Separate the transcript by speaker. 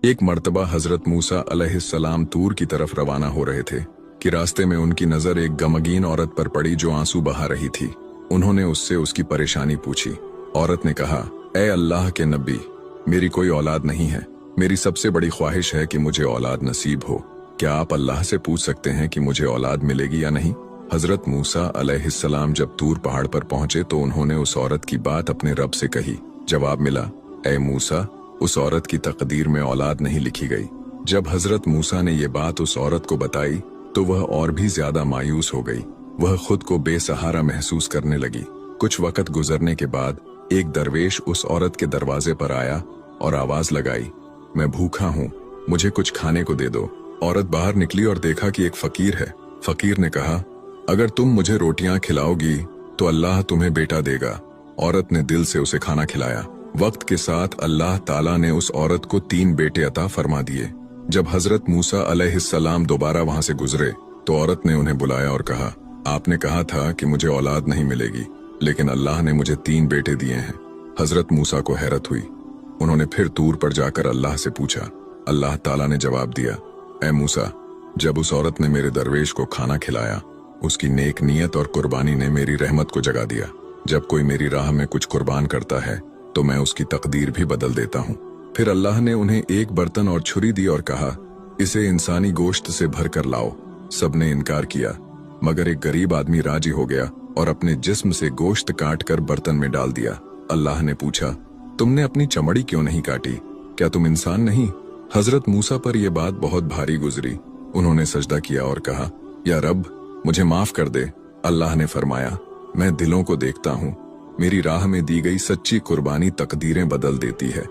Speaker 1: एक मर्तबा हजरत मूसा अलैहिस्सलाम तूर की तरफ रवाना हो रहे थे कि रास्ते में उनकी नजर एक गमगीन औरत पर पड़ी जो आंसू बहा रही थी। उन्होंने उससे उसकी परेशानी पूछी। औरत ने कहा, ए अल्लाह के नबी, मेरी कोई औलाद नहीं है। मेरी सबसे बड़ी ख्वाहिश है कि मुझे औलाद नसीब हो। क्या आप अल्लाह से पूछ सकते हैं कि मुझे औलाद मिलेगी या नहीं? हजरत मूसा अलैहिस्सलाम जब तूर पहाड़ पर पहुंचे तो उन्होंने उस औरत की बात अपने रब से कही। जवाब मिला, ए मूसा, उस औरत की तकदीर में औलाद नहीं लिखी गई। जब हजरत मूसा ने ये बात उस औरत को बताई तो वह और भी ज्यादा मायूस हो गई। वह खुद को बेसहारा महसूस करने लगी। कुछ वक्त गुजरने के बाद एक दरवेश उस औरत के दरवाजे पर आया और आवाज लगाई, मैं भूखा हूँ, मुझे कुछ खाने को दे दो। औरत बाहर निकली और देखा कि एक फकीर है। फकीर ने कहा, अगर तुम मुझे रोटियां खिलाओगी तो अल्लाह तुम्हें बेटा देगा। औरत ने दिल से उसे खाना खिलाया। वक्त के साथ अल्लाह ताला ने उस औरत को 3 बेटे अता फरमा दिए। जब हजरत मूसा अलैहिस्सलाम दोबारा वहां से गुजरे तो औरत ने उन्हें बुलाया और कहा, आपने कहा था कि मुझे औलाद नहीं मिलेगी, लेकिन अल्लाह ने मुझे 3 बेटे दिए हैं। हजरत मूसा को हैरत हुई। उन्होंने फिर तूर पर जाकर अल्लाह से पूछा। अल्लाह ताला ने जवाब दिया, ए मूसा, जब उस औरत ने मेरे दरवेश को खाना खिलाया, उसकी नेक नीयत और कुर्बानी ने मेरी रहमत को जगा दिया। जब कोई मेरी राह में कुछ कुर्बान करता है तो मैं उसकी तकदीर भी बदल देता हूँ। फिर अल्लाह ने उन्हें एक बर्तन और छुरी दी और कहा, इसे इंसानी गोश्त से भर कर लाओ। सबने इनकार किया, मगर एक गरीब आदमी राजी हो गया और अपने जिस्म से गोश्त काट कर बर्तन में डाल दिया। अल्लाह ने पूछा, तुमने अपनी चमड़ी क्यों नहीं काटी? क्या तुम इंसान नहीं? हजरत मूसा पर यह बात बहुत भारी गुजरी। उन्होंने सजदा किया और कहा, या रब, मुझे माफ कर दे। अल्लाह ने फरमाया, मैं दिलों को देखता हूँ। मेरी राह में दी गई सच्ची कुर्बानी तकदीरें बदल देती है।